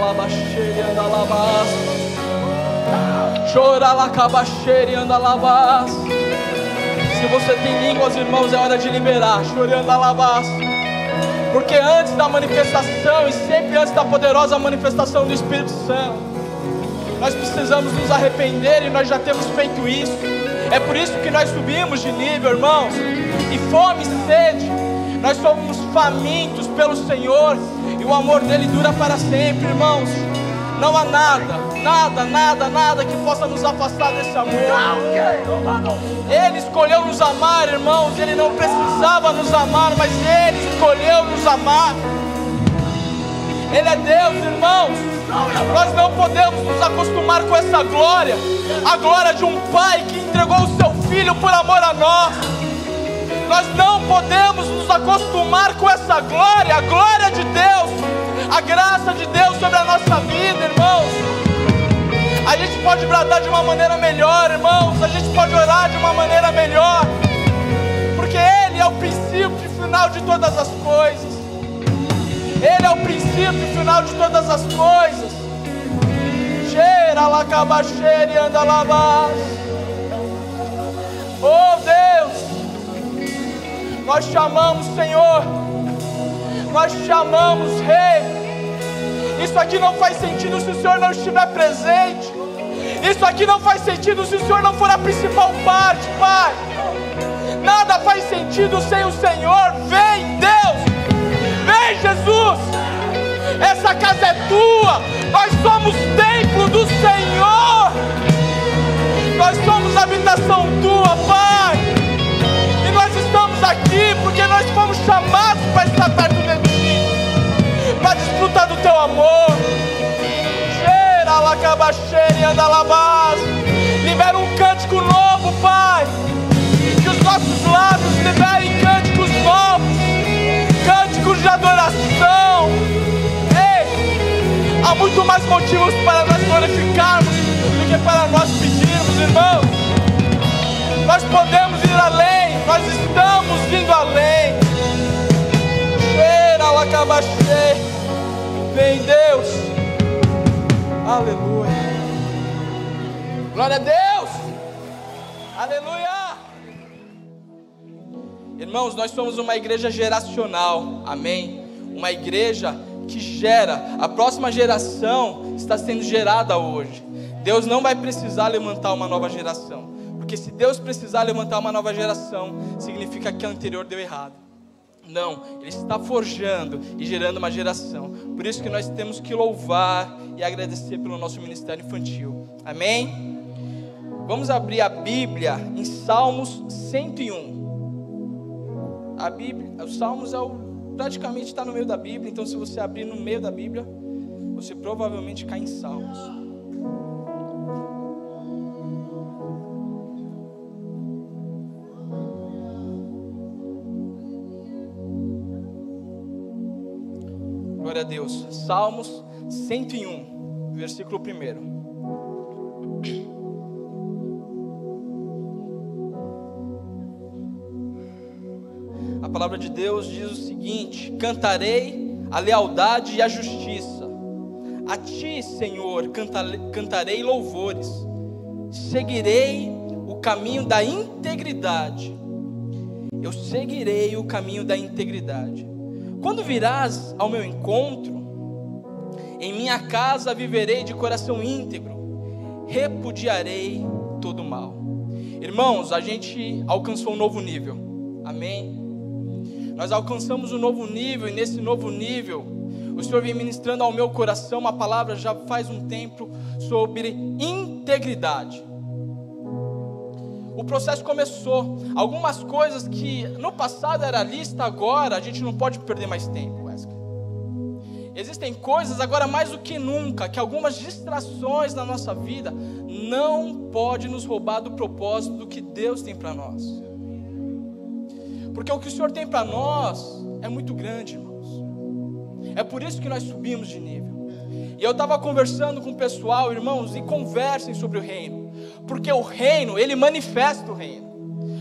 labaxere anda labas. Chora lá cabaxere anda labas. Se você tem línguas, irmãos, é hora de liberar. Chorando anda labas. Porque antes da manifestação e sempre antes da poderosa manifestação do Espírito Santo, nós precisamos nos arrepender e nós já temos feito isso. É por isso que nós subimos de nível, irmãos. E fome e sede, nós somos famintos pelo Senhor e o amor dele dura para sempre, irmãos. Não há nada que possa nos afastar desse amor. Ele escolheu nos amar, irmãos. Ele não precisava nos amar, mas Ele escolheu nos amar. Ele é Deus, irmãos. Nós não podemos nos acostumar com essa glória, a glória de um pai que entregou o seu filho por amor a nós. Nós não podemos nos acostumar com essa glória, a glória de Deus, a graça de Deus sobre a nossa vida, irmãos. A gente pode bradar de uma maneira melhor, irmãos. A gente pode orar de uma maneira melhor, porque Ele é o princípio e final de todas as coisas. Ele é o princípio e final de todas as coisas. Cheira lá cabaxere e anda lavas. Oh Deus, nós chamamos Senhor, nós chamamos Rei. Isso aqui não faz sentido se o Senhor não estiver presente. Isso aqui não faz sentido se o Senhor não for a principal parte, Pai. Nada faz sentido sem o Senhor. Vem, Deus, vem, Jesus. Essa casa é tua. Nós somos templo do Senhor. Nós somos habitação tua, Pai. E nós estamos aqui porque nós fomos chamados para estar perto de ti, para desfrutar do teu amor. Cheira lá cabaxere e anda lavas. Libera um cântico novo, Pai. Que os nossos lábios liberem cânticos novos, cânticos de adoração. Ei, há muito mais motivos para nós glorificarmos do que para nós pedirmos, irmãos. Nós podemos ir além, nós estamos indo além. Cheira lá cabaxere. Vem, Deus. Aleluia. Glória a Deus. Aleluia. Irmãos, nós somos uma igreja geracional. Amém. Uma igreja que gera. A próxima geração está sendo gerada hoje. Deus não vai precisar levantar uma nova geração, porque se Deus precisar levantar uma nova geração, significa que a anterior deu errado. Não, Ele está forjando e gerando uma geração. Por isso que nós temos que louvar e agradecer pelo nosso ministério infantil. Amém? Vamos abrir a Bíblia em Salmos 101. A Bíblia, os Salmos praticamente está no meio da Bíblia. Então se você abrir no meio da Bíblia, você provavelmente cai em Salmos. Glória a Deus. Salmos 101, versículo 1. A palavra de Deus diz o seguinte: cantarei a lealdade e a justiça. A ti, Senhor, cantarei louvores. Seguirei o caminho da integridade. Eu seguirei o caminho da integridade. Quando virás ao meu encontro, em minha casa viverei de coração íntegro, repudiarei todo mal. Irmãos, a gente alcançou um novo nível, amém? Nós alcançamos um novo nível, e nesse novo nível, o Senhor vem ministrando ao meu coração uma palavra já faz um tempo sobre integridade. O processo começou. Algumas coisas que no passado era lista, agora a gente não pode perder mais tempo, Wesley. Existem coisas agora mais do que nunca, que algumas distrações na nossa vida não podem nos roubar do propósito do que Deus tem para nós. Porque o que o Senhor tem para nós é muito grande, irmãos. É por isso que nós subimos de nível. E eu estava conversando com o pessoal, irmãos, e conversem sobre o reino. Porque o reino, ele manifesta o reino.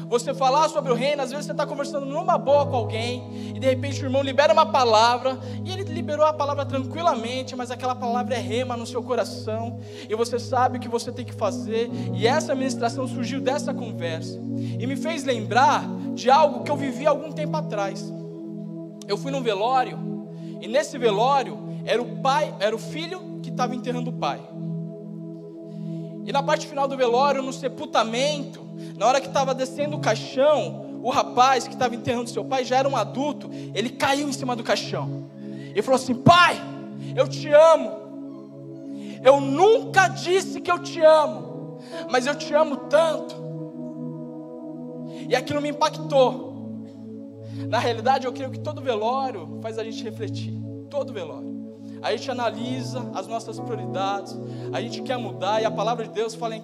Você falar sobre o reino, às vezes você está conversando numa boa com alguém, e de repente o irmão libera uma palavra, e ele liberou a palavra tranquilamente, mas aquela palavra é rema no seu coração, e você sabe o que você tem que fazer, e essa ministração surgiu dessa conversa, e me fez lembrar de algo que eu vivi algum tempo atrás. Eu fui num velório, e nesse velório, era o filho que estava enterrando o pai. E na parte final do velório, no sepultamento, na hora que estava descendo o caixão, o rapaz que estava enterrando seu pai, já era um adulto, ele caiu em cima do caixão. E falou assim: pai, eu te amo. Eu nunca disse que eu te amo, mas eu te amo tanto. E aquilo me impactou. Na realidade, eu creio que todo velório faz a gente refletir. Todo velório. A gente analisa as nossas prioridades, a gente quer mudar, e a palavra de Deus fala em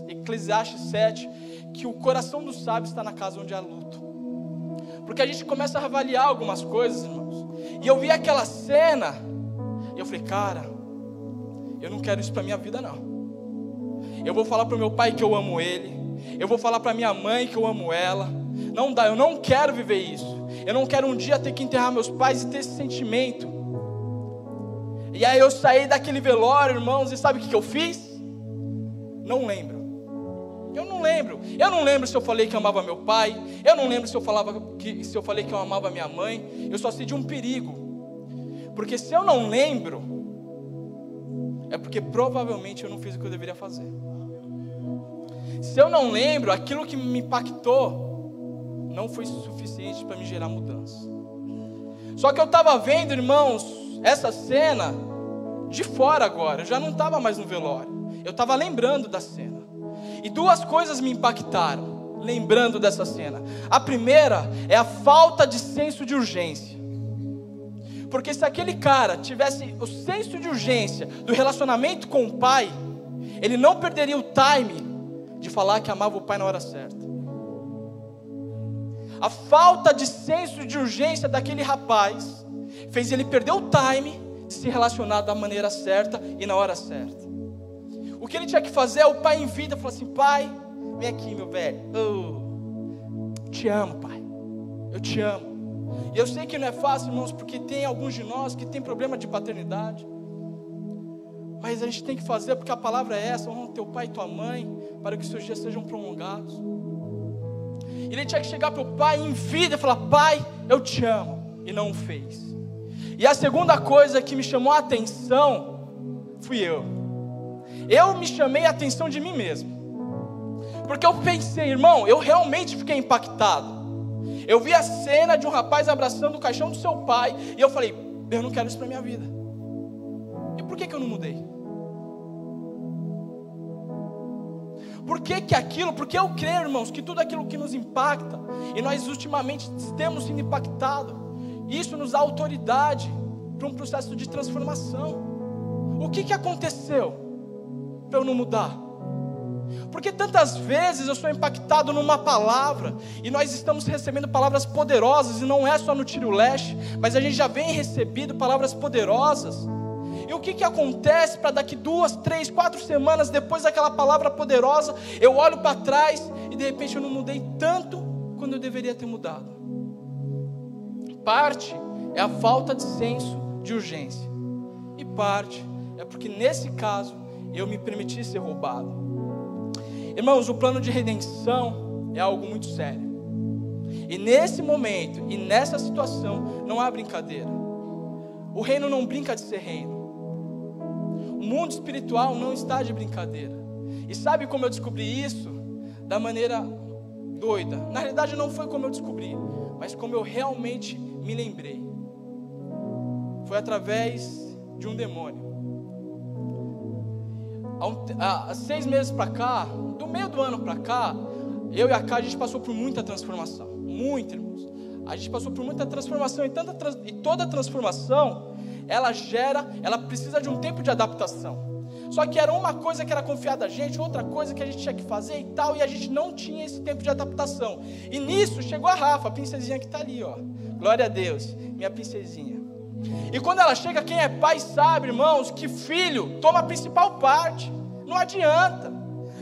Eclesiastes 7, que o coração do sábio está na casa onde há luto. Porque a gente começa a avaliar algumas coisas, irmãos. E eu vi aquela cena, e eu falei: cara, eu não quero isso para minha vida não. Eu vou falar para o meu pai que eu amo ele, eu vou falar para minha mãe que eu amo ela. Não dá, eu não quero viver isso. Eu não quero um dia ter que enterrar meus pais e ter esse sentimento. E aí eu saí daquele velório, irmãos, e sabe o que eu fiz? Não lembro. Eu não lembro. Eu não lembro se eu falei que eu amava meu pai. Eu não lembro se eu falei que eu amava minha mãe. Eu só sei de um perigo. Porque se eu não lembro, é porque provavelmente eu não fiz o que eu deveria fazer. Se eu não lembro, aquilo que me impactou não foi suficiente para me gerar mudança. Só que eu estava vendo, irmãos, essa cena de fora agora. Eu já não estava mais no velório. Eu estava lembrando da cena. E duas coisas me impactaram, lembrando dessa cena. A primeira é a falta de senso de urgência. Porque se aquele cara tivesse o senso de urgência do relacionamento com o pai, ele não perderia o time de falar que amava o pai na hora certa. A falta de senso de urgência daquele rapaz fez ele perder o time de se relacionar da maneira certa e na hora certa. O que ele tinha que fazer é o pai em vida falar assim: pai, vem aqui, meu velho, te amo, pai, eu te amo. E eu sei que não é fácil, irmãos, porque tem alguns de nós que tem problema de paternidade, mas a gente tem que fazer, porque a palavra é essa: honra teu pai e tua mãe, para que os seus dias sejam prolongados. Ele tinha que chegar para o pai em vida e falar: pai, eu te amo, e não o fez. E a segunda coisa que me chamou a atenção fui eu me chamei a atenção de mim mesmo, porque eu pensei, irmão, eu realmente fiquei impactado. Eu vi a cena de um rapaz abraçando o caixão do seu pai, e eu falei: eu não quero isso para minha vida. E por que eu não mudei? Porque eu creio, irmãos, que tudo aquilo que nos impacta, e nós ultimamente temos sido impactados, isso nos dá autoridade para um processo de transformação. O que aconteceu para eu não mudar? Porque tantas vezes eu sou impactado numa palavra, e nós estamos recebendo palavras poderosas, e não é só no Tiro Leste, mas a gente já vem recebendo palavras poderosas. E o que acontece para daqui 2, 3, 4 semanas depois daquela palavra poderosa, eu olho para trás e de repente eu não mudei tanto quando eu deveria ter mudado? Parte é a falta de senso de urgência, e parte é porque nesse caso eu me permiti ser roubado. Irmãos, o plano de redenção é algo muito sério, e nesse momento e nessa situação não há brincadeira. O reino não brinca de ser reino. O mundo espiritual não está de brincadeira. E sabe como eu descobri isso? Da maneira doida. Na realidade não foi como eu descobri, mas como eu realmente me lembrei. Foi através de um demônio. Há 6 meses para cá, do meio do ano para cá, eu e a Cá, a gente passou por muita transformação. Muito, irmãos. A gente passou por muita transformação, e toda transformação, ela precisa de um tempo de adaptação. Só que era uma coisa que era confiada a gente, outra coisa que a gente tinha que fazer e tal, e a gente não tinha esse tempo de adaptação. E nisso chegou a Rafa, a princesinha que está ali, ó. Glória a Deus, minha princesinha. E quando ela chega, quem é pai sabe, irmãos, que filho toma a principal parte. Não adianta.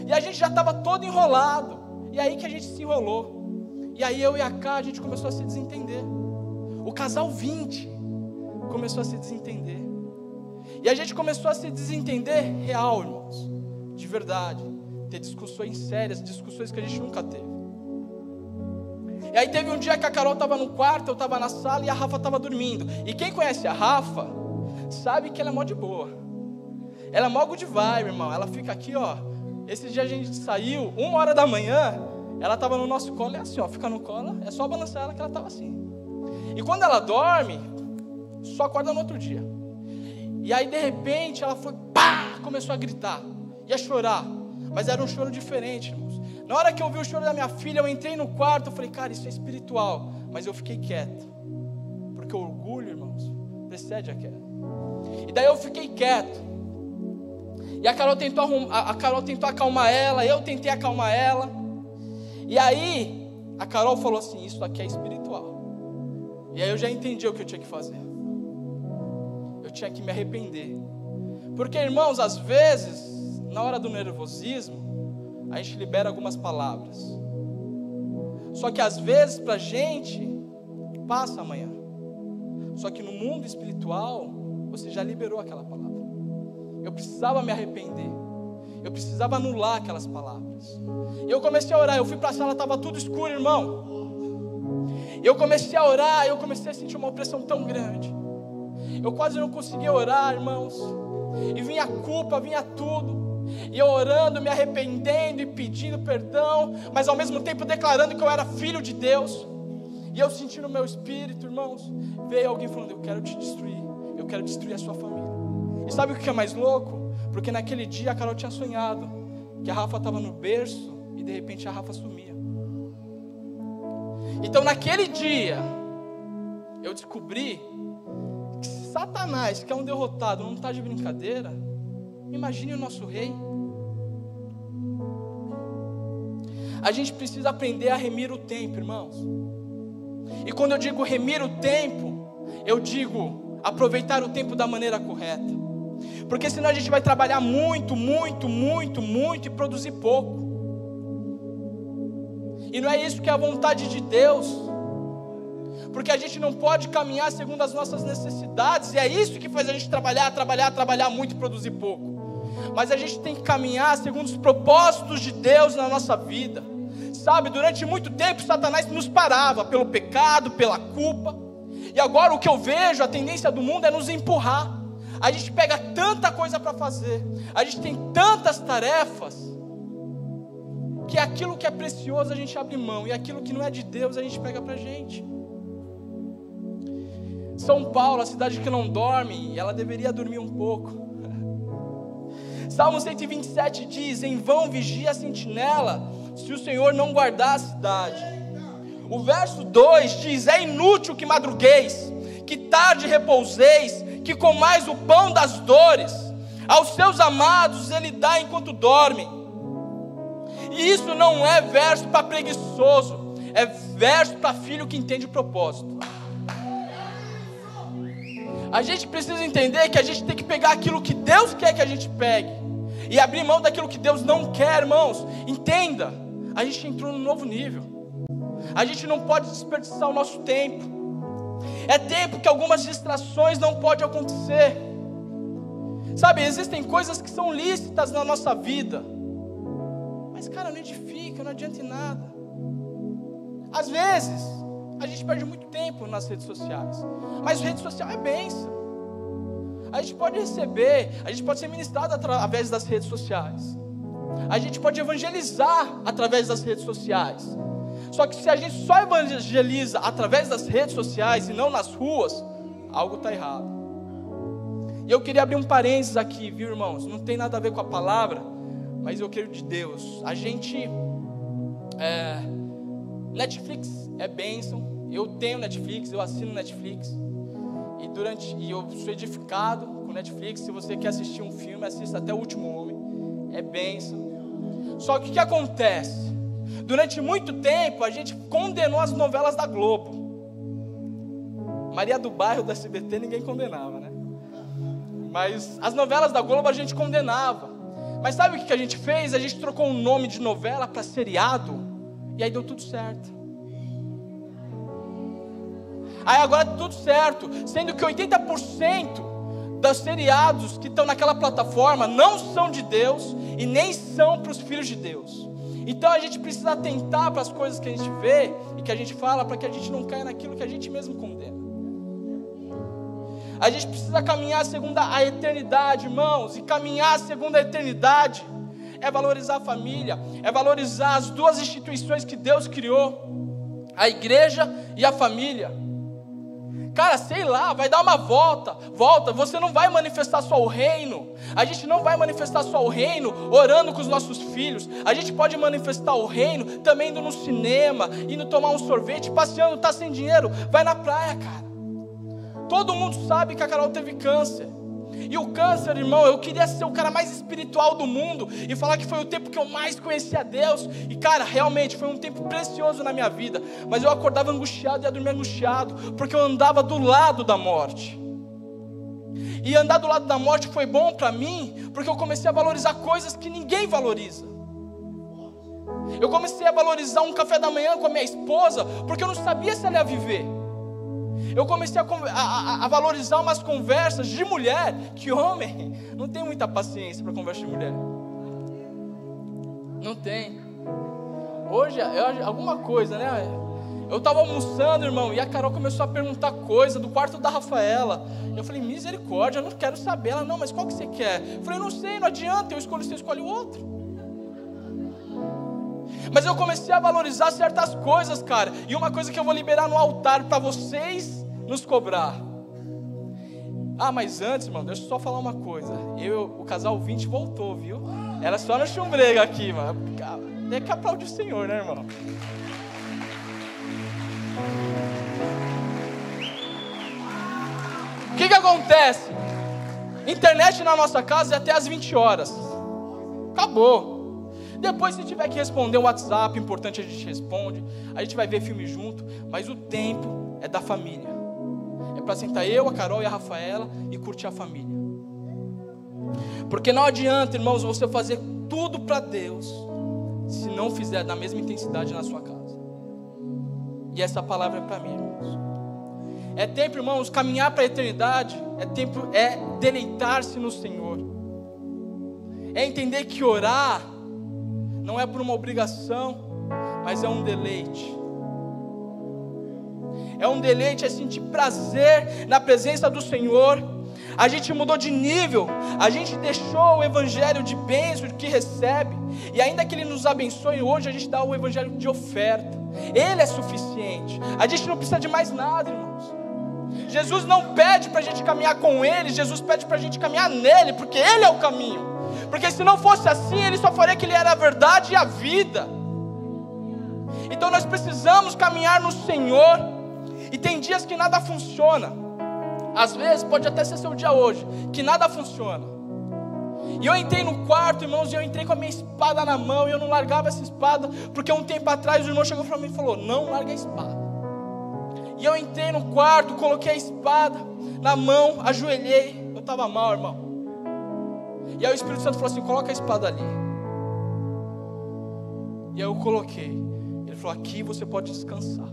E a gente já estava todo enrolado. E aí que a gente se enrolou. E aí eu e a Cá, a gente começou a se desentender. O casal 20. começou a se desentender. E a gente começou a se desentender real, irmãos, de verdade. Ter discussões sérias, discussões que a gente nunca teve. E aí teve um dia que a Carol estava no quarto, eu estava na sala e a Rafa estava dormindo. E quem conhece a Rafa, sabe que ela é mó de boa. Ela é mó good vibe, irmão. Ela fica aqui, ó. Esse dia a gente saiu, 1h da manhã, ela estava no nosso colo, é assim, ó. Fica no colo, é só balançar ela que ela estava assim. E quando ela dorme, só acorda no outro dia. E aí de repente ela foi, pá, começou a gritar e a chorar. Mas era um choro diferente, irmãos. Na hora que eu vi o choro da minha filha, eu entrei no quarto, eu falei, cara, isso é espiritual. Mas eu fiquei quieto. Porque o orgulho, irmãos, precede a queda. E daí eu fiquei quieto. E a Carol tentou acalmar ela, eu tentei acalmar ela. E aí, a Carol falou assim, isso aqui é espiritual. E aí eu já entendi o que eu tinha que fazer. Eu tinha que me arrepender. Porque, irmãos, às vezes, na hora do nervosismo, a gente libera algumas palavras. Só que às vezes pra gente passa amanhã. Só que no mundo espiritual você já liberou aquela palavra. Eu precisava me arrepender. Eu precisava anular aquelas palavras. E eu comecei a orar. Eu fui pra sala, estava tudo escuro, irmão. Eu comecei a orar. Eu comecei a sentir uma opressão tão grande. Eu quase não conseguia orar, irmãos. E vinha a culpa, vinha tudo. E eu orando, me arrependendo e pedindo perdão, mas ao mesmo tempo declarando que eu era filho de Deus. E eu senti no meu espírito, irmãos, veio alguém falando, eu quero te destruir, eu quero destruir a sua família. E sabe o que é mais louco? Porque naquele dia a Carol tinha sonhado que a Rafa estava no berço e de repente a Rafa sumia. Então naquele dia eu descobri que Satanás, que é um derrotado, não está de brincadeira. Imagine o nosso rei. A gente precisa aprender a remir o tempo, irmãos. E quando eu digo remir o tempo, eu digo aproveitar o tempo da maneira correta. Porque senão a gente vai trabalhar muito e produzir pouco. E não é isso que é a vontade de Deus. Porque a gente não pode caminhar segundo as nossas necessidades. E é isso que faz a gente trabalhar muito e produzir pouco. Mas a gente tem que caminhar segundo os propósitos de Deus na nossa vida. Sabe, durante muito tempo Satanás nos parava pelo pecado, pela culpa. E agora o que eu vejo, a tendência do mundo é nos empurrar. A gente pega tanta coisa para fazer, a gente tem tantas tarefas, que aquilo que é precioso a gente abre mão, e aquilo que não é de Deus a gente pega pra gente. São Paulo, a cidade que não dorme, ela deveria dormir um pouco. Salmo 127 diz, em vão vigia a sentinela, se o Senhor não guardar a cidade. O verso 2 diz, é inútil que madrugueis, que tarde repouseis, que comais o pão das dores, aos seus amados ele dá enquanto dormem. E isso não é verso para preguiçoso, é verso para filho que entende o propósito. A gente precisa entender que a gente tem que pegar aquilo que Deus quer que a gente pegue e abrir mão daquilo que Deus não quer, irmãos. Entenda, a gente entrou num novo nível. A gente não pode desperdiçar o nosso tempo. É tempo que algumas distrações não podem acontecer. Sabe, existem coisas que são lícitas na nossa vida, mas cara, não edifica, não adianta em nada. Às vezes a gente perde muito tempo nas redes sociais, mas rede social é bênção. A gente pode receber, a gente pode ser ministrado através das redes sociais. A gente pode evangelizar através das redes sociais. Só que se a gente só evangeliza através das redes sociais e não nas ruas, algo está errado. E eu queria abrir um parênteses aqui, viu, irmãos? Não tem nada a ver com a palavra, mas eu quero de Deus. A gente, Netflix é bênção. Eu tenho Netflix, eu assino Netflix. E eu sou edificado com Netflix. Se você quer assistir um filme, assista até O Último Homem. É bênção. Só que o que acontece? Durante muito tempo a gente condenou as novelas da Globo. Maria do Bairro, da SBT, ninguém condenava, né? Mas as novelas da Globo a gente condenava. Mas sabe o que a gente fez? A gente trocou o nome de novela para seriado. E aí deu tudo certo. Aí agora tá tudo certo, sendo que 80% dos seriados que estão naquela plataforma não são de Deus e nem são para os filhos de Deus. Então a gente precisa atentar para as coisas que a gente vê e que a gente fala, para que a gente não caia naquilo que a gente mesmo condena. A gente precisa caminhar segundo a eternidade, irmãos, e caminhar segundo a eternidade é valorizar a família, é valorizar as duas instituições que Deus criou, a igreja e a família. Cara, sei lá, vai dar uma volta, você não vai manifestar só o reino, a gente não vai manifestar só o reino orando com os nossos filhos, a gente pode manifestar o reino também indo no cinema, indo tomar um sorvete, passeando, tá sem dinheiro, vai na praia, cara. Todo mundo sabe que a Carol teve câncer, e o câncer, irmão, eu queria ser o cara mais espiritual do mundo e falar que foi o tempo que eu mais conheci a Deus. E cara, realmente foi um tempo precioso na minha vida. Mas eu acordava angustiado e ia dormir angustiado, porque eu andava do lado da morte. E andar do lado da morte foi bom para mim, porque eu comecei a valorizar coisas que ninguém valoriza. Eu comecei a valorizar um café da manhã com a minha esposa, porque eu não sabia se ela ia viver. Eu comecei a valorizar umas conversas de mulher, que homem não tem muita paciência para conversa de mulher. Não tem. Hoje, alguma coisa, né? Eu estava almoçando, irmão, e a Carol começou a perguntar coisa do quarto da Rafaela. Eu falei, misericórdia, eu não quero saber. Ela, não, mas qual que você quer? Eu falei, não sei, não adianta, eu escolho, você escolhe o outro. Mas eu comecei a valorizar certas coisas, cara. E uma coisa que eu vou liberar no altar para vocês nos cobrar. Ah, mas antes, irmão, deixa eu só falar uma coisa. O casal 20 voltou, viu? Era só no chumbrega aqui, mano. Tem que aplaudir o Senhor, né, irmão? O que acontece? Internet na nossa casa é até às 20 horas. Acabou. Depois, se tiver que responder um WhatsApp importante, a gente responde. A gente vai ver filme junto. Mas o tempo é da família. É para sentar eu, a Carol e a Rafaela e curtir a família. Porque não adianta, irmãos, você fazer tudo para Deus se não fizer na mesma intensidade na sua casa. E essa palavra é para mim, irmãos. É tempo, irmãos, caminhar para a eternidade. É deleitar-se no Senhor. É entender que orar não é por uma obrigação, mas é um deleite. É um deleite, é sentir prazer na presença do Senhor. A gente mudou de nível, a gente deixou o evangelho de bênção que recebe, e ainda que Ele nos abençoe hoje, a gente dá o evangelho de oferta. Ele é suficiente, a gente não precisa de mais nada, irmãos. Jesus não pede para a gente caminhar com Ele, Jesus pede para a gente caminhar nele, porque Ele é o caminho. Porque se não fosse assim, Ele só faria que Ele era a verdade e a vida. Então nós precisamos caminhar no Senhor. E tem dias que nada funciona. Às vezes, pode até ser seu dia hoje, que nada funciona. E eu entrei no quarto, irmãos, e eu entrei com a minha espada na mão, e eu não largava essa espada, porque um tempo atrás o irmão chegou para mim e falou, não larga a espada. E eu entrei no quarto, coloquei a espada na mão, ajoelhei. Eu estava mal, irmão. E aí o Espírito Santo falou assim, coloca a espada ali. E aí eu coloquei. Ele falou, aqui você pode descansar.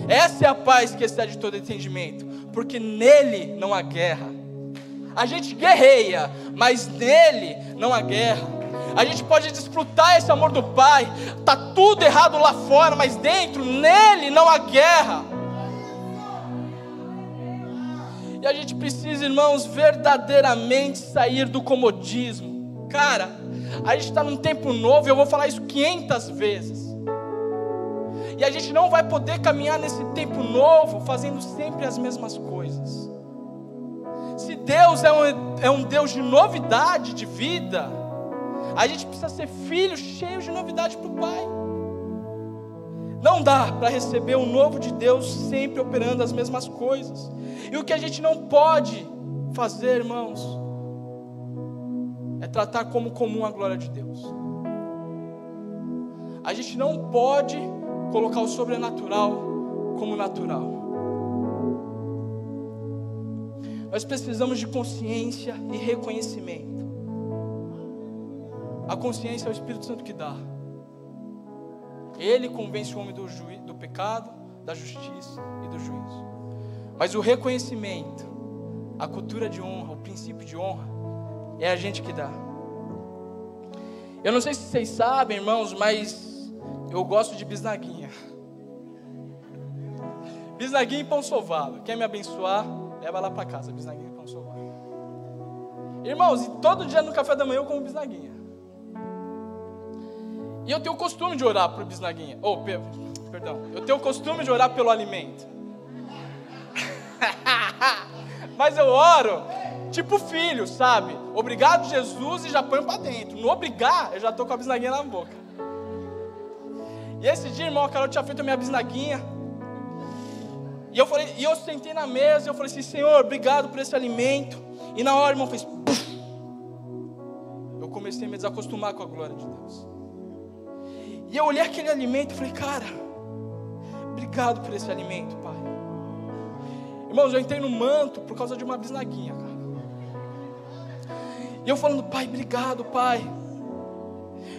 Essa é a paz que excede todo entendimento, porque nele não há guerra. A gente guerreia, mas nele não há guerra. A gente pode desfrutar esse amor do Pai. Está tudo errado lá fora, mas dentro, nele não há guerra. E a gente precisa, irmãos, verdadeiramente sair do comodismo. Cara, a gente está num tempo novo, e eu vou falar isso 500 vezes. E a gente não vai poder caminhar nesse tempo novo fazendo sempre as mesmas coisas. Se Deus é um Deus de novidade de vida, a gente precisa ser filhos cheios de novidade para o Pai. Não dá para receber o novo de Deus sempre operando as mesmas coisas. E o que a gente não pode fazer, irmãos, é tratar como comum a glória de Deus. A gente não pode colocar o sobrenatural como natural. Nós precisamos de consciência e reconhecimento. A consciência é o Espírito Santo que dá. Ele convence o homem do pecado, da justiça e do juízo. Mas o reconhecimento, a cultura de honra, o princípio de honra, é a gente que dá. Eu não sei se vocês sabem, irmãos, mas eu gosto de bisnaguinha. Bisnaguinha e pão sovado. Quer me abençoar? Leva lá para casa, bisnaguinha e pão sovado. Irmãos, e todo dia no café da manhã eu como bisnaguinha. E eu tenho o costume de orar por bisnaguinha. Eu tenho o costume de orar pelo alimento. Mas eu oro tipo filho, sabe? Obrigado, Jesus, e já põe para dentro. No obrigar, eu já estou com a bisnaguinha na boca. E esse dia, irmão, a Carol tinha feito a minha bisnaguinha. E eu sentei na mesa e eu falei assim: Senhor, obrigado por esse alimento. E na hora, irmão, fez puff. Eu comecei a me desacostumar com a glória de Deus. E eu olhei aquele alimento e falei: cara, obrigado por esse alimento, Pai. Irmãos, eu entrei no manto por causa de uma bisnaguinha, cara. E eu falando: Pai, obrigado, Pai.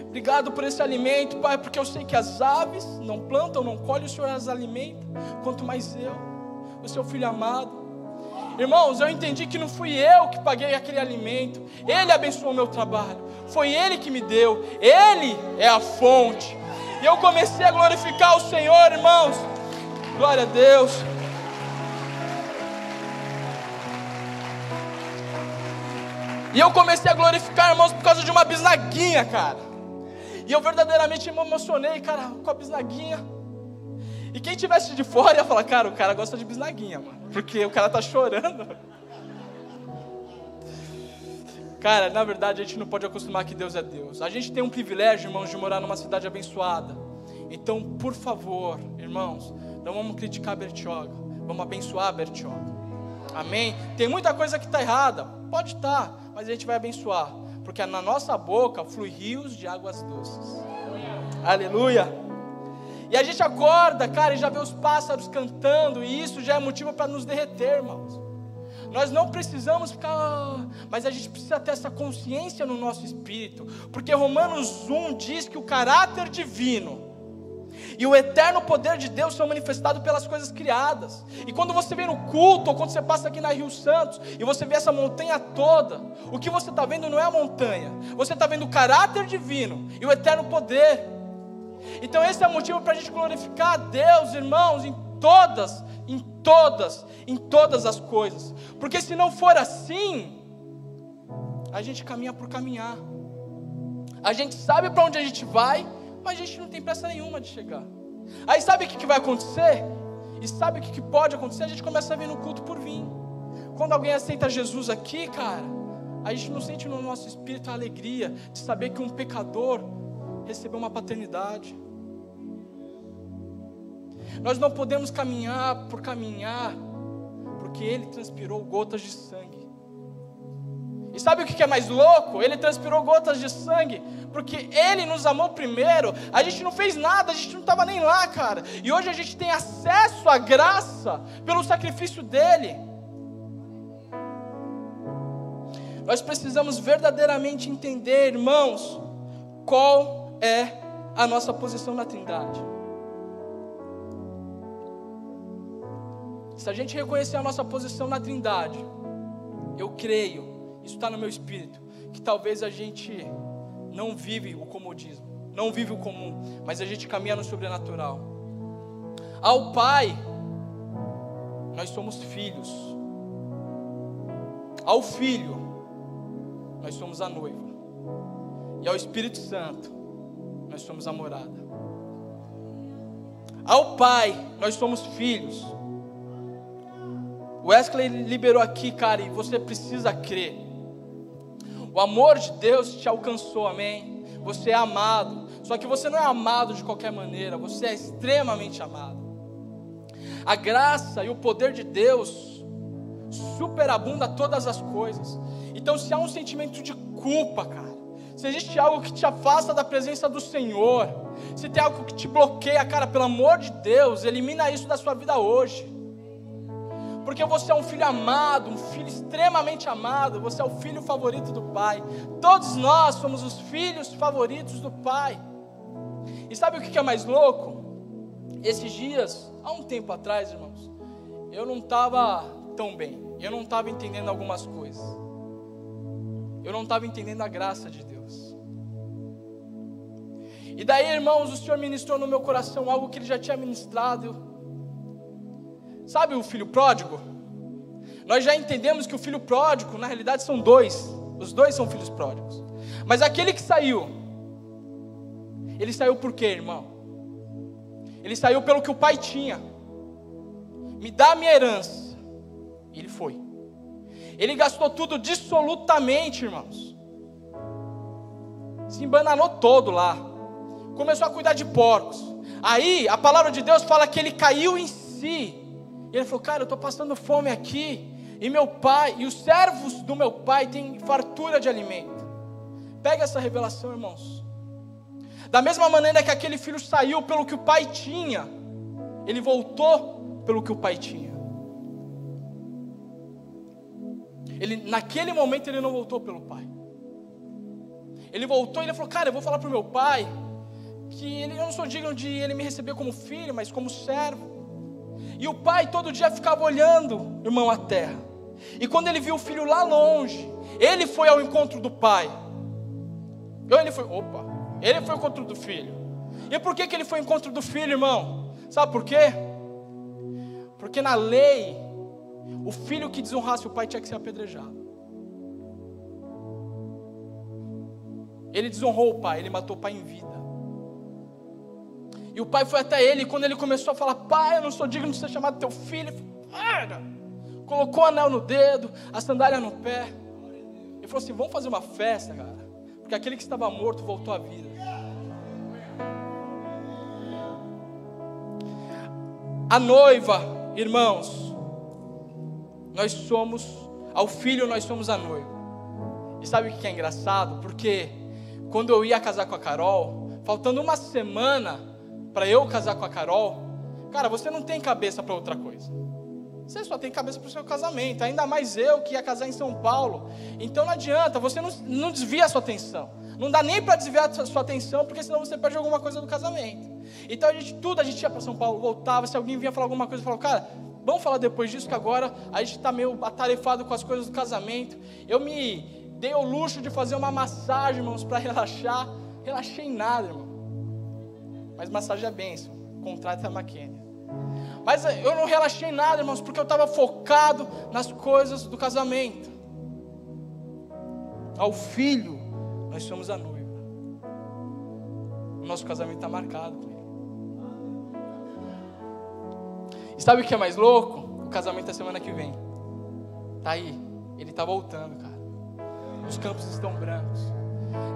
Obrigado por esse alimento, Pai, porque eu sei que as aves não plantam, não colhem, o Senhor as alimenta, quanto mais eu, o seu filho amado. Irmãos, eu entendi que não fui eu que paguei aquele alimento, Ele abençoou o meu trabalho, foi Ele que me deu, Ele é a fonte. E eu comecei a glorificar o Senhor, irmãos. Glória a Deus. E eu comecei a glorificar, irmãos, por causa de uma bisnaguinha, cara. E eu verdadeiramente me emocionei, cara, com a bisnaguinha. E quem tivesse de fora ia falar: cara, o cara gosta de bisnaguinha, mano, porque o cara tá chorando. Cara, na verdade a gente não pode acostumar que Deus é Deus. A gente tem um privilégio, irmãos, de morar numa cidade abençoada. Então, por favor, irmãos, não vamos criticar a Bertioga, vamos abençoar a Bertioga. Amém? Tem muita coisa que está errada, pode estar, mas a gente vai abençoar, porque na nossa boca flui rios de águas doces. Aleluia! E a gente acorda, cara, e já vê os pássaros cantando, e isso já é motivo para nos derreter, irmãos. Nós não precisamos ficar, mas a gente precisa ter essa consciência no nosso espírito, porque Romanos 1 diz que o caráter divino e o eterno poder de Deus são manifestados pelas coisas criadas. E quando você vem no culto, ou quando você passa aqui na Rio Santos, e você vê essa montanha toda, o que você está vendo não é a montanha, você está vendo o caráter divino e o eterno poder. Então esse é o motivo para a gente glorificar a Deus, irmãos, em todas as coisas. Porque se não for assim, a gente caminha por caminhar. A gente sabe para onde a gente vai, mas a gente não tem pressa nenhuma de chegar. Aí sabe o que vai acontecer? E sabe o que pode acontecer? A gente começa a vir no culto por vir. Quando alguém aceita Jesus aqui, cara, a gente não sente no nosso espírito a alegria de saber que um pecador recebeu uma paternidade. Nós não podemos caminhar por caminhar, porque Ele transpirou gotas de sangue. E sabe o que é mais louco? Ele transpirou gotas de sangue, porque Ele nos amou primeiro. A gente não fez nada, a gente não estava nem lá, cara. E hoje a gente tem acesso à graça pelo sacrifício dEle. Nós precisamos verdadeiramente entender, irmãos, qual é a nossa posição na Trindade. Se a gente reconhecer a nossa posição na Trindade, eu creio, isso está no meu espírito, que talvez a gente não vive o comodismo, não vive o comum, mas a gente caminha no sobrenatural. Ao Pai, nós somos filhos. Ao Filho, nós somos a noiva. E ao Espírito Santo, nós somos a morada. Ao Pai, nós somos filhos. O Wesley liberou aqui, cara, e você precisa crer. O amor de Deus te alcançou, amém? Você é amado, só que você não é amado de qualquer maneira, você é extremamente amado. A graça e o poder de Deus superabunda todas as coisas. Então se há um sentimento de culpa, cara, se existe algo que te afasta da presença do Senhor, se tem algo que te bloqueia, cara, pelo amor de Deus, elimina isso da sua vida hoje. Porque você é um filho amado, um filho extremamente amado, você é o filho favorito do Pai. Todos nós somos os filhos favoritos do Pai. E sabe o que é mais louco? Esses dias, há um tempo atrás, irmãos, eu não estava tão bem. Eu não estava entendendo algumas coisas. Eu não estava entendendo a graça de Deus. E daí, irmãos, o Senhor ministrou no meu coração algo que Ele já tinha ministrado. Sabe o filho pródigo? Nós já entendemos que o filho pródigo, na realidade, são dois. Os dois são filhos pródigos. Mas aquele que saiu, ele saiu por quê, irmão? Ele saiu pelo que o pai tinha. Me dá a minha herança. E ele foi. Ele gastou tudo dissolutamente, irmãos. Se embananou todo lá. Começou a cuidar de porcos. Aí, a palavra de Deus fala que ele caiu em si. E ele falou, cara, eu estou passando fome aqui. E meu pai, e os servos do meu pai têm fartura de alimento. Pega essa revelação, irmãos. Da mesma maneira que aquele filho saiu pelo que o pai tinha, ele voltou pelo que o pai tinha. Naquele momento ele não voltou pelo pai. Ele voltou e ele falou, cara, eu vou falar para o meu pai que eu não sou digno de ele me receber como filho, mas como servo. E o pai todo dia ficava olhando, irmão, a terra. E quando ele viu o filho lá longe, ele foi ao encontro do pai. Ele foi ao encontro do filho. E por que ele foi ao encontro do filho, irmão? Sabe por quê? Porque na lei, o filho que desonrasse o pai tinha que ser apedrejado. Ele desonrou o pai, ele matou o pai em vida. E o pai foi até ele, e quando ele começou a falar, pai, eu não sou digno de ser chamado teu filho, ele falou, colocou o anel no dedo, a sandália no pé. Ele falou assim, vamos fazer uma festa, cara, porque aquele que estava morto voltou à vida. A noiva, irmãos, ao filho nós somos a noiva. E sabe o que é engraçado? Porque quando eu ia casar com a Carol, faltando uma semana para eu casar com a Carol, cara, você não tem cabeça para outra coisa. Você só tem cabeça para o seu casamento. Ainda mais eu que ia casar em São Paulo. Então não adianta, você não desvia a sua atenção. Não dá nem para desviar a sua atenção, porque senão você perde alguma coisa do casamento. Então a gente ia para São Paulo, voltava. Se alguém vinha falar alguma coisa, eu falava, cara, vamos falar depois disso, que agora a gente está meio atarefado com as coisas do casamento. Eu me dei o luxo de fazer uma massagem, irmãos, para relaxar. Relaxei em nada, irmão. Mas massagem é bênção. Contrata a McKenna. Mas eu não relaxei em nada, irmãos, porque eu estava focado nas coisas do casamento. Ao filho, nós somos a noiva. O nosso casamento está marcado com ele. E sabe o que é mais louco? O casamento é semana que vem. Tá aí. Ele está voltando, cara. Os campos estão brancos.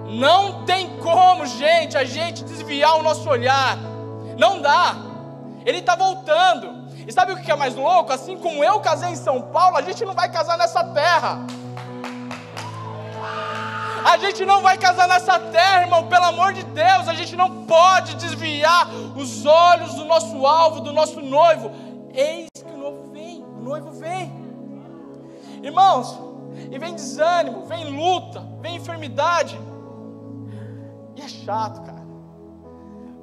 Não tem como, gente, a gente desviar o nosso olhar. Não dá. Ele está voltando. E sabe o que é mais louco? Assim como eu casei em São Paulo, a gente não vai casar nessa terra. A gente não vai casar nessa terra, irmão, pelo amor de Deus. A gente não pode desviar os olhos do nosso alvo, do nosso noivo. Eis que o noivo vem. Irmãos, e vem desânimo, vem luta, vem enfermidade. E é chato, cara.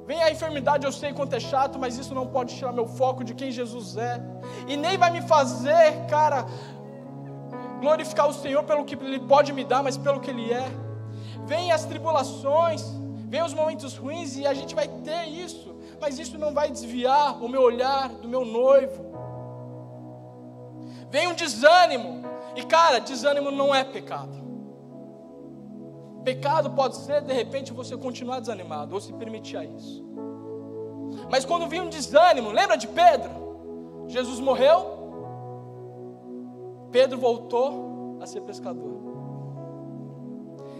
Vem a enfermidade, eu sei quanto é chato, mas isso não pode tirar meu foco de quem Jesus é. E nem vai me fazer, cara, glorificar o Senhor pelo que Ele pode me dar, mas pelo que Ele é. Vem as tribulações, vem os momentos ruins e a gente vai ter isso. Mas isso não vai desviar o meu olhar do meu noivo. Vem um desânimo. E cara, desânimo não é pecado. Pecado pode ser, de repente, você continuar desanimado, ou se permitir a isso. Mas quando vinha um desânimo, lembra de Pedro? Jesus morreu, Pedro voltou a ser pescador.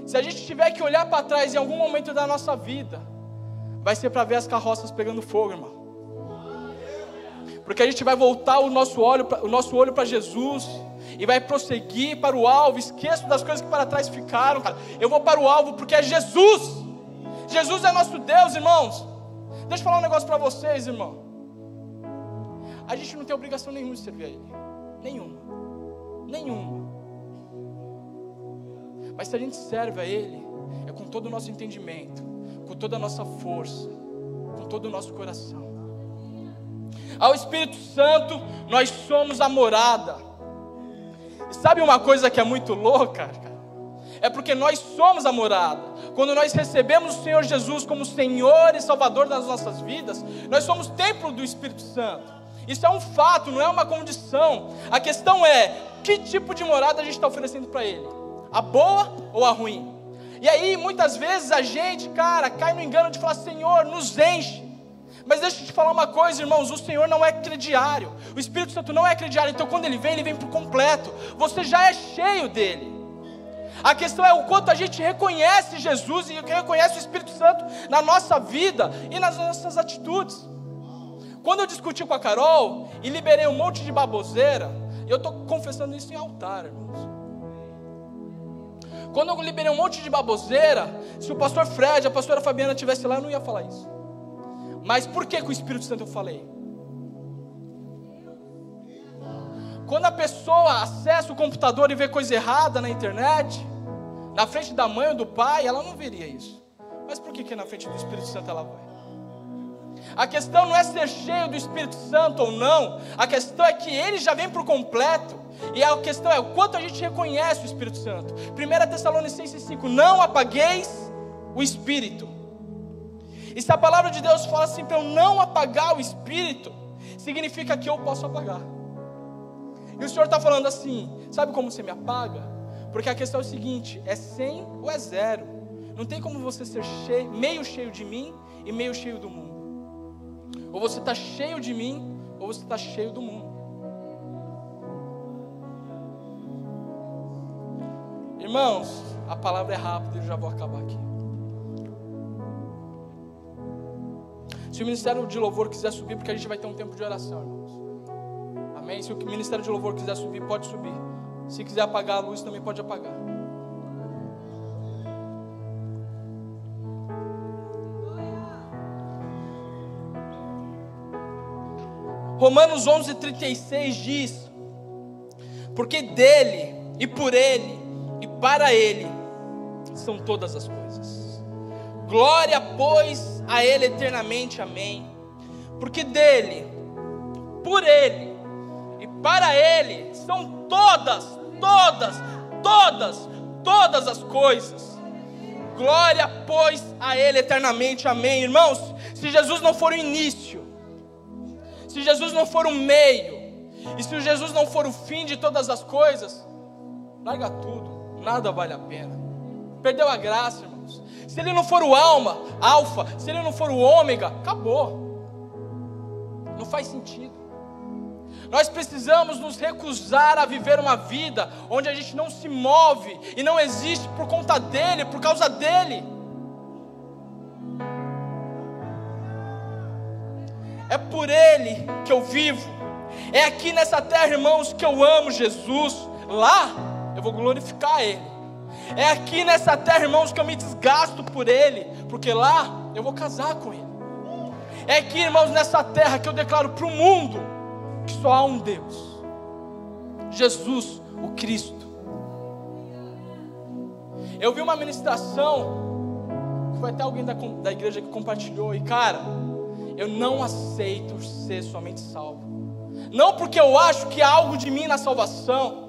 Se a gente tiver que olhar para trás em algum momento da nossa vida, vai ser para ver as carroças pegando fogo, irmão. Porque a gente vai voltar o nosso olho para Jesus e vai prosseguir para o alvo. Esqueço das coisas que para trás ficaram, cara. Eu vou para o alvo porque é Jesus. Jesus é nosso Deus, irmãos. Deixa eu falar um negócio para vocês, irmão. A gente não tem obrigação nenhuma de servir a Ele. Nenhuma. Mas se a gente serve a Ele, é com todo o nosso entendimento, com toda a nossa força, com todo o nosso coração. Ao Espírito Santo, nós somos a morada. E sabe uma coisa que é muito louca, cara? É porque nós somos a morada. Quando nós recebemos o Senhor Jesus como Senhor e Salvador das nossas vidas, nós somos templo do Espírito Santo. Isso é um fato, não é uma condição. A questão é, que tipo de morada a gente está oferecendo para Ele? A boa ou a ruim? E aí, muitas vezes a gente, cara, cai no engano de falar, Senhor, nos enche. Mas deixa eu te falar uma coisa, irmãos, o Senhor não é crediário. O Espírito Santo não é crediário, então quando Ele vem por completo. Você já é cheio dEle. A questão é o quanto a gente reconhece Jesus e reconhece o Espírito Santo na nossa vida e nas nossas atitudes. Quando eu discuti com a Carol e liberei um monte de baboseira, e eu estou confessando isso em altar, irmãos. Quando eu liberei um monte de baboseira, se o pastor Fred, a pastora Fabiana estivesse lá, eu não ia falar isso. Mas por que com o Espírito Santo eu falei? Quando a pessoa acessa o computador e vê coisa errada na internet, na frente da mãe ou do pai, ela não veria isso. Mas por que na frente do Espírito Santo ela vai? A questão não é ser cheio do Espírito Santo ou não. A questão é que ele já vem por completo. E a questão é o quanto a gente reconhece o Espírito Santo. 1 Tessalonicenses 5, não apagueis o Espírito. E se a palavra de Deus fala assim, para eu não apagar o Espírito, significa que eu posso apagar. E o Senhor está falando assim, sabe como você me apaga? Porque a questão é o seguinte, é 100 ou é 0. Não tem como você ser cheio, meio cheio de mim e meio cheio do mundo. Ou você está cheio de mim, ou você está cheio do mundo. Irmãos, a palavra é rápida e eu já vou acabar aqui. Se o Ministério de Louvor quiser subir, porque a gente vai ter um tempo de oração, irmãos. Amém? Se o Ministério de Louvor quiser subir, pode subir. Se quiser apagar a luz, também pode apagar. Romanos 11:36 diz: porque dele, e por ele, e para ele, são todas as coisas. Glória, pois, a ele eternamente, amém. Porque dele, por ele, e para ele, são todas as coisas. Glória, pois, a ele eternamente, amém. Irmãos, se Jesus não for o início, se Jesus não for o meio, e se Jesus não for o fim de todas as coisas, larga tudo, nada vale a pena. Perdeu a graça, irmãos. Se ele não for o alfa, se ele não for o ômega, acabou. Não faz sentido. Nós precisamos nos recusar a viver uma vida onde a gente não se move e não existe por conta dele, por causa dele. É por ele que eu vivo. É aqui nessa terra, irmãos, que eu amo Jesus. Lá eu vou glorificar ele. É aqui nessa terra, irmãos, que eu me desgasto por ele, porque lá eu vou casar com ele. É aqui, irmãos, nessa terra que eu declaro para o mundo que só há um Deus, Jesus, o Cristo. Eu vi uma ministração, foi até alguém da igreja que compartilhou, e cara, eu não aceito ser somente salvo. Não porque eu acho que há algo de mim na salvação,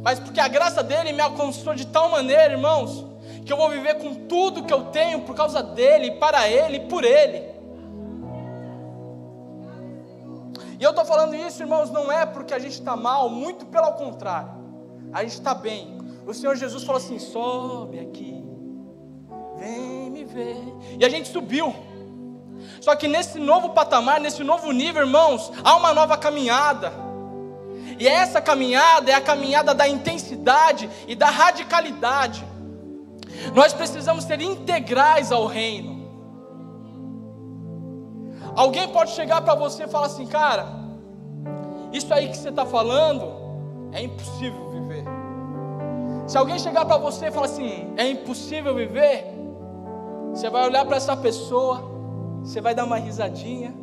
mas porque a graça dele me alcançou de tal maneira, irmãos, que eu vou viver com tudo que eu tenho por causa dele, para ele e por ele. E eu estou falando isso, irmãos, não é porque a gente está mal, muito pelo contrário, a gente está bem. O Senhor Jesus falou assim, sobe aqui, vem me ver, e a gente subiu. Só que nesse novo patamar, nesse novo nível, irmãos, há uma nova caminhada. E essa caminhada é a caminhada da intensidade e da radicalidade. Nós precisamos ser integrais ao reino. Alguém pode chegar para você e falar assim, cara, isso aí que você está falando é impossível viver. Se alguém chegar para você e falar assim, é impossível viver, você vai olhar para essa pessoa, você vai dar uma risadinha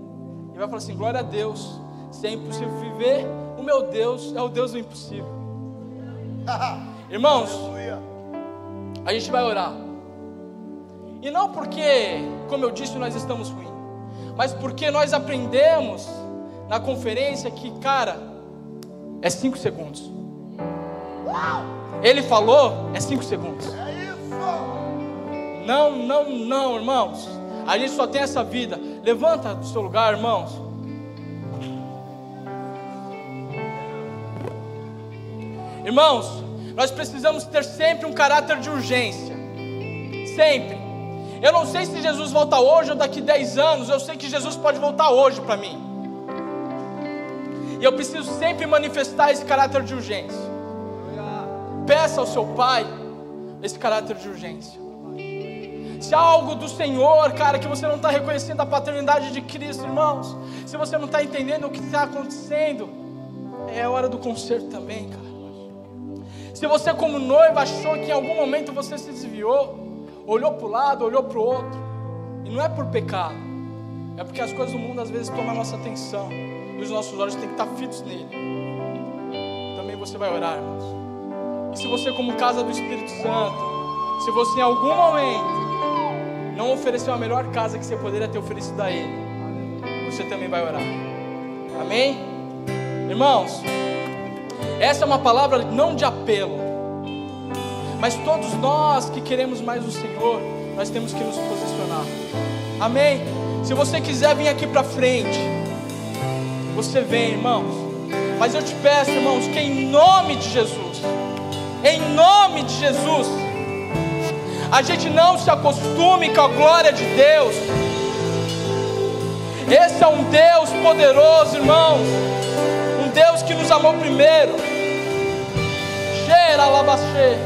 e vai falar assim, glória a Deus, se é impossível viver, o meu Deus é o Deus do impossível. Irmãos, a gente vai orar. E não porque, como eu disse, nós estamos ruins, mas porque nós aprendemos na conferência que, cara, é 5 segundos. Ele falou, é 5 segundos. Não, irmãos. A gente só tem essa vida. Levanta do seu lugar, irmãos. Irmãos, nós precisamos ter sempre um caráter de urgência. Sempre. Eu não sei se Jesus volta hoje ou daqui 10 anos. Eu sei que Jesus pode voltar hoje para mim. E eu preciso sempre manifestar esse caráter de urgência. Peça ao seu Pai esse caráter de urgência. Se há algo do Senhor, cara, que você não está reconhecendo a paternidade de Cristo, irmãos, se você não está entendendo o que está acontecendo, é hora do conserto também, cara. Se você como noiva achou que em algum momento você se desviou, olhou para o lado, olhou para o outro, e não é por pecado, é porque as coisas do mundo às vezes tomam a nossa atenção, e os nossos olhos têm que estar fitos nele. Também você vai orar, irmãos. E se você como casa do Espírito Santo, se você em algum momento não ofereceu a melhor casa que você poderia ter oferecido a Ele, você também vai orar. Amém? Irmãos, essa é uma palavra não de apelo, mas todos nós que queremos mais do Senhor, nós temos que nos posicionar. Amém? Se você quiser vir aqui para frente, você vem, irmãos. Mas eu te peço, irmãos, que em nome de Jesus, a gente não se acostume com a glória de Deus. Esse é um Deus poderoso, irmãos. Um Deus que nos amou primeiro. Cheira labachê.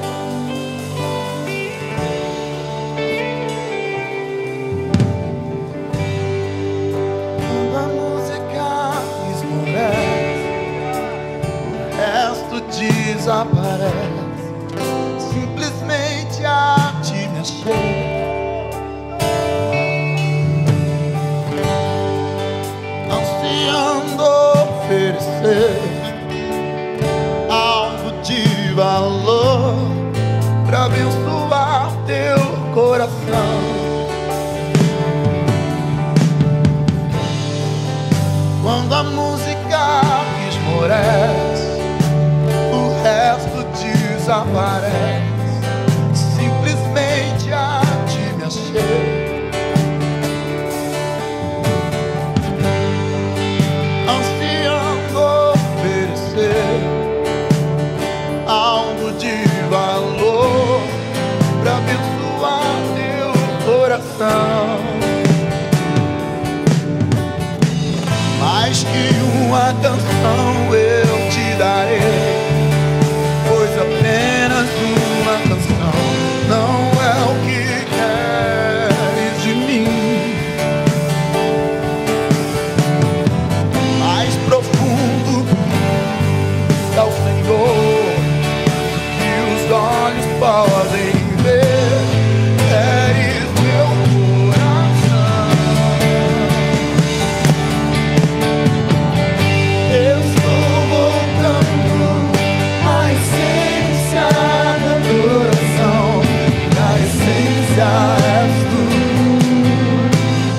Quando a música esmorece, o resto desaparece. Simplesmente a te mexer, ansiando oferecer algo de valor pra abençoar teu coração. Quando a música esmorece, o resto desaparece. Simplesmente a te me achei, ansiando oferecer algo de valor pra abençoar teu coração. Mais que uma canção eu te darei, pois apenas uma canção não é o que queres de mim. Mais profundo é o Senhor que os olhos podem ver. Queres meu coração. Eu estou voltando à essência da adoração. A essência és tu,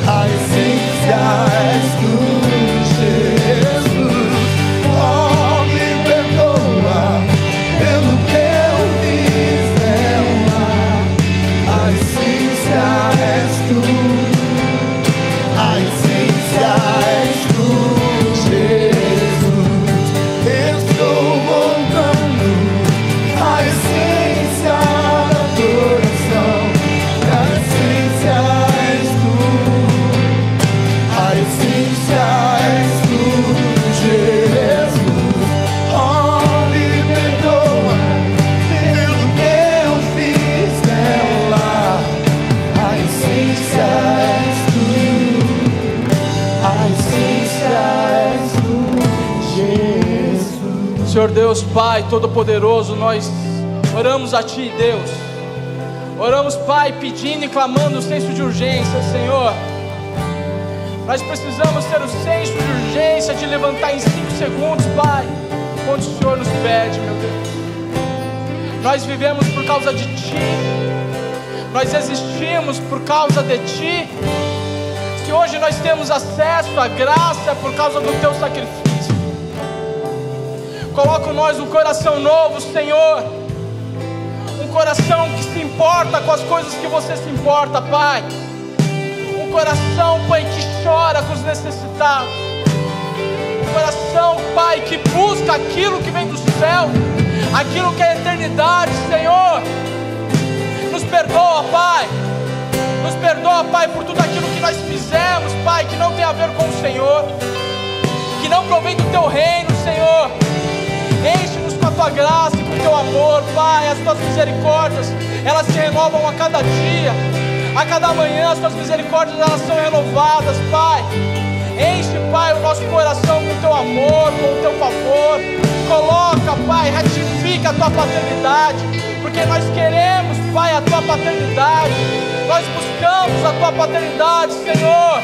a essência és tu, Jesus. Oh, me perdoa pelo que eu fiz nela. A essência és tu, a essência és tu, Jesus. Estou voltando à essência da adoração. A essência és tu, a essência és tu, Jesus. Oh, me perdoa pelo que eu fiz nela. A essência és tu, a essência és tu, Jesus. Senhor Deus Pai Todo-Poderoso, nós oramos a Ti, Deus. Oramos, Pai, pedindo e clamando o senso de urgência, Senhor. Nós precisamos ter o senso de urgência de levantar em 5 segundos, Pai, quando o Senhor nos pede, meu Deus. Nós vivemos por causa de Ti, nós existimos por causa de Ti. Se hoje nós temos acesso à graça, é por causa do teu sacrifício. Coloca em nós um coração novo, Senhor. Um coração que se importa com as coisas que você se importa, Pai. Um coração, Pai, que chora com os necessitados. Um coração, Pai, que busca aquilo que vem do céu, aquilo que é a eternidade, Senhor. Nos perdoa, Pai. Nos perdoa, Pai, por tudo aquilo que nós fizemos, Pai, que não tem a ver com o Senhor, que não provém do Teu reino, Senhor. Enche-nos com a Tua graça e com o Teu amor, Pai. As Tuas misericórdias, elas se renovam a cada dia. A cada manhã as Tuas misericórdias, elas são renovadas, Pai. Enche, Pai, o nosso coração com o Teu amor, com o Teu favor. Coloca, Pai, ratifica a Tua paternidade, porque nós queremos, Pai, a Tua paternidade. Nós buscamos a Tua paternidade, Senhor.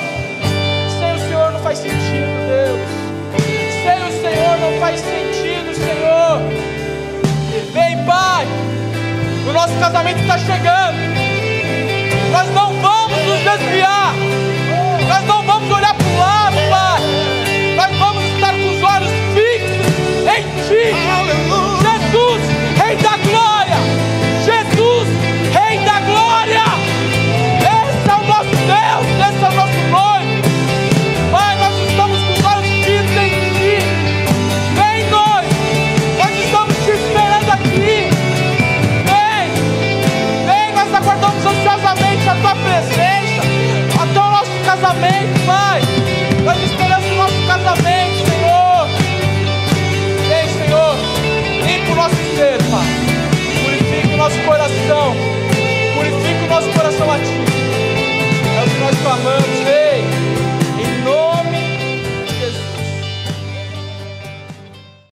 Sem o Senhor não faz sentido, Deus. Sem o Senhor não faz sentido, Senhor. Vem, Pai. O nosso casamento está chegando.